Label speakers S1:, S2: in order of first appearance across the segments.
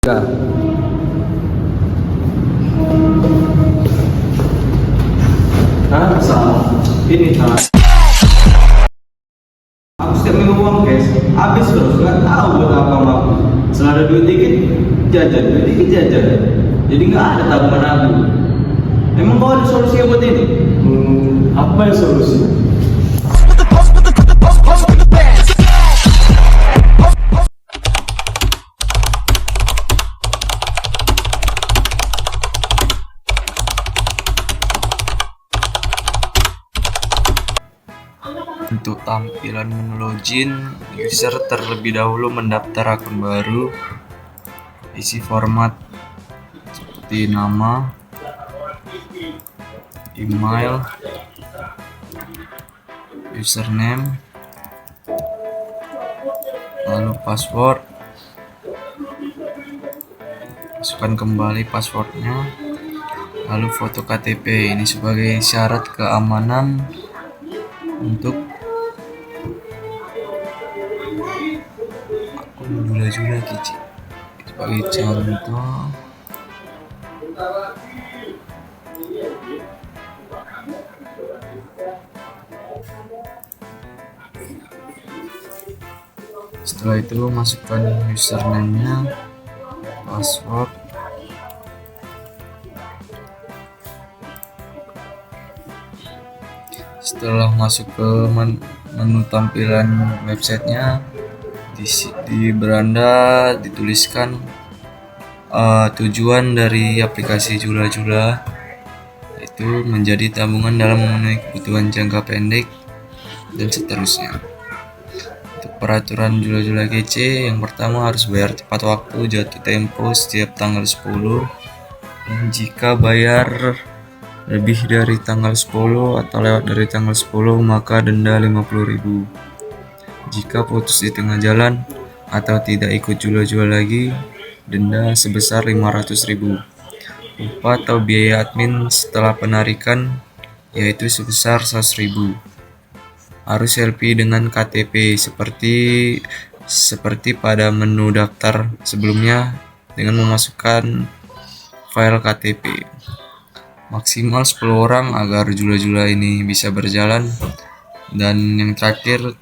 S1: Kak,
S2: Sama ini aku setiap minggu uang cash habis terus nggak tahu buat apa aku. Setelah ada duit dikit jajan, duit dikit jajan, jadi nggak ada tabungan aku. Emang kau ada solusinya buat ini?
S1: apa ya solusi?
S3: Untuk tampilan menu login, user terlebih dahulu mendaftar akun baru, isi format seperti nama, email, username, lalu password, masukkan kembali passwordnya, lalu foto KTP. Ini sebagai syarat keamanan untuk akun Jula-Jula Kicik. Sebagai contoh, setelah itu masukkan username-nya, password, setelah masuk ke menu tampilan websitenya, di beranda dituliskan tujuan dari aplikasi Jula-Jula itu menjadi tabungan dalam memenuhi kebutuhan jangka pendek dan seterusnya. Untuk peraturan Jula-Jula kece, yang pertama harus bayar tepat waktu jatuh tempo setiap tanggal 10, dan jika bayar lebih dari tanggal 10 atau lewat dari tanggal 10 maka denda 50.000. Jika putus di tengah jalan atau tidak ikut Jula-Jula lagi, denda sebesar 500.000. Upah atau biaya admin setelah penarikan yaitu sebesar 100.000. Harus selfie dengan KTP seperti pada menu daftar sebelumnya dengan memasukkan file KTP. Maksimal 10 orang agar Jula-Jula ini bisa berjalan. Dan yang terakhir,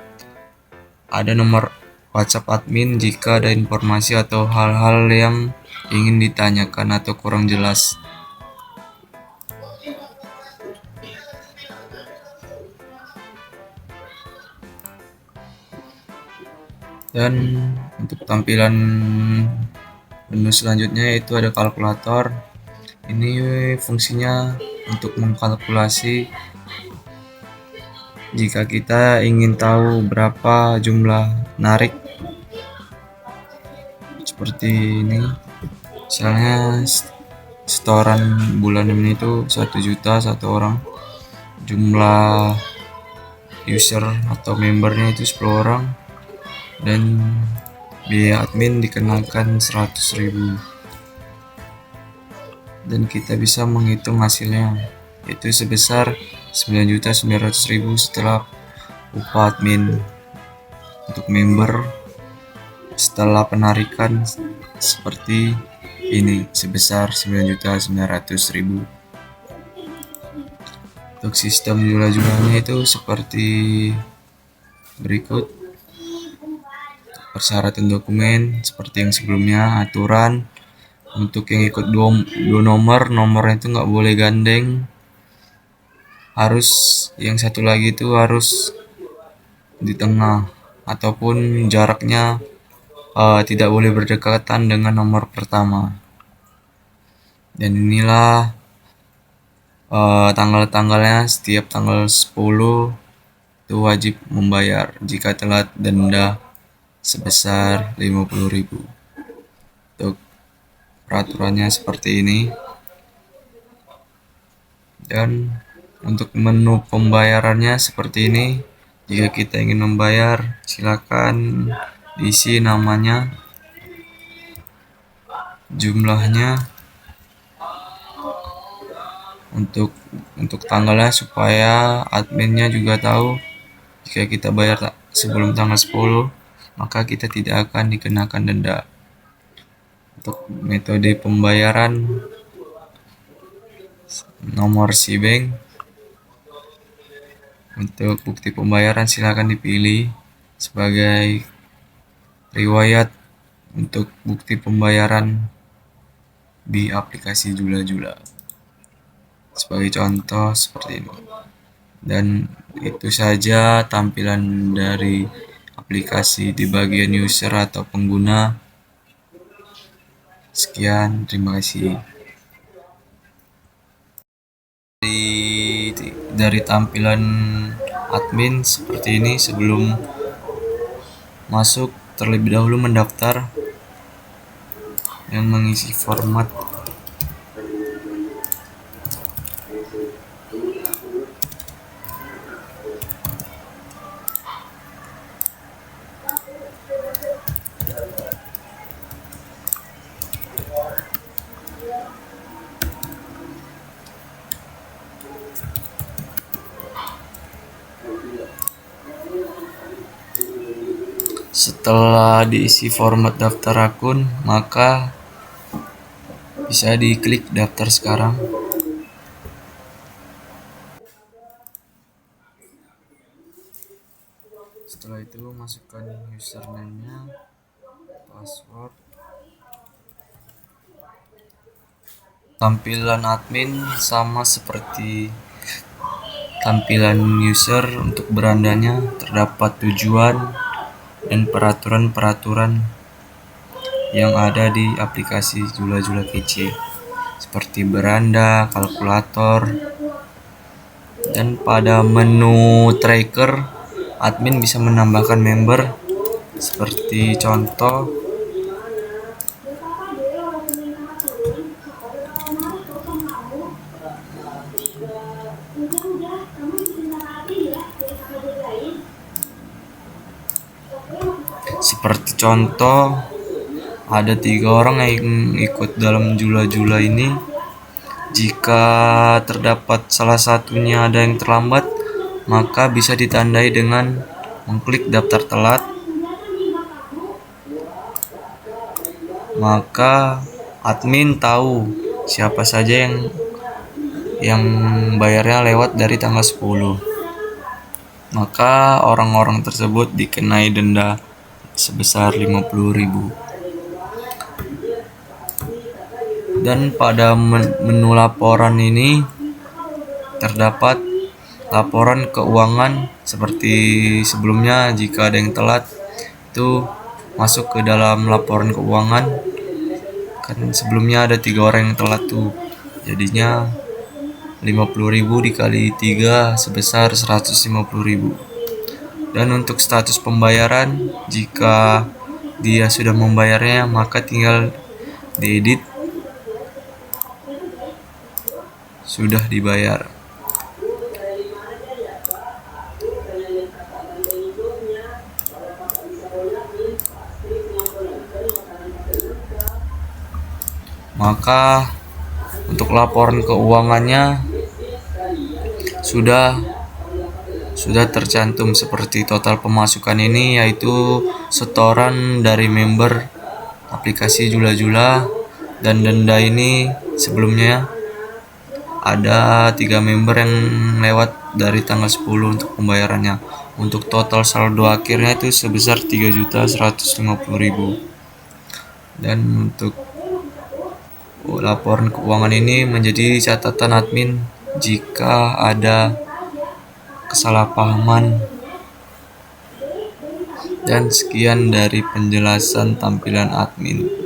S3: ada nomor WhatsApp admin jika ada informasi atau hal-hal yang ingin ditanyakan atau kurang jelas. Dan untuk tampilan menu selanjutnya yaitu ada kalkulator. Ini fungsinya untuk mengkalkulasi jika kita ingin tahu berapa jumlah narik, seperti ini. Misalnya setoran bulan ini itu 1 juta satu orang, jumlah user atau membernya itu 10 orang, dan biaya admin dikenakan 100.000. Dan kita bisa menghitung hasilnya, yaitu sebesar 9.900.000 setelah upah admin. Untuk member setelah penarikan seperti ini, sebesar 9.900.000. Untuk sistem Jula-Julanya itu seperti berikut. Persyaratan dokumen seperti yang sebelumnya, aturan untuk yang ikut dua nomornya itu nggak boleh gandeng, harus yang satu lagi itu harus di tengah ataupun jaraknya tidak boleh berdekatan dengan nomor pertama. Dan inilah tanggal-tanggalnya. Setiap tanggal 10 itu wajib membayar, jika telat denda sebesar 50.000. Untuk peraturannya seperti ini. Dan untuk menu pembayarannya seperti ini. Jika kita ingin membayar, silakan diisi namanya, jumlahnya, untuk tanggalnya supaya adminnya juga tahu jika kita bayar sebelum tanggal 10 maka kita tidak akan dikenakan denda. Untuk metode pembayaran, nomor si bank. Untuk bukti pembayaran silakan dipilih sebagai riwayat untuk bukti pembayaran di aplikasi Jula-Jula. Sebagai contoh seperti ini. Dan itu saja tampilan dari aplikasi di bagian user atau pengguna. Sekian, terima kasih. Dari tampilan admin seperti ini, sebelum masuk terlebih dahulu mendaftar dan mengisi format. Setelah diisi format daftar akun, maka bisa diklik daftar sekarang. Setelah itu masukkan username-nya, password. Tampilan admin sama seperti tampilan user. Untuk berandanya terdapat tujuan dan peraturan-peraturan yang ada di aplikasi Jula-Jula Kece, seperti beranda, kalkulator, dan pada menu tracker admin bisa menambahkan member seperti contoh ada 3 orang yang ikut dalam Jula-Jula ini. Jika terdapat salah satunya ada yang terlambat, maka bisa ditandai dengan mengklik daftar telat. Maka admin tahu siapa saja yang bayarnya lewat dari tanggal 10. Maka orang-orang tersebut dikenai denda sebesar 50.000. Dan pada menu laporan ini terdapat laporan keuangan seperti sebelumnya. Jika ada yang telat, itu masuk ke dalam laporan keuangan. Kan sebelumnya ada 3 orang yang telat tuh, jadinya 50.000 dikali 3 sebesar 150.000. Dan untuk status pembayaran, jika dia sudah membayarnya, maka tinggal diedit sudah dibayar. Maka untuk laporan keuangannya sudah tercantum seperti total pemasukan ini, yaitu setoran dari member aplikasi Jula-Jula, dan denda ini sebelumnya ada 3 member yang lewat dari tanggal 10 untuk pembayarannya. Untuk total saldo akhirnya itu sebesar 3.150.000. Dan untuk laporan keuangan ini menjadi catatan admin jika ada kesalahpahaman. Dan sekian dari penjelasan tampilan admin.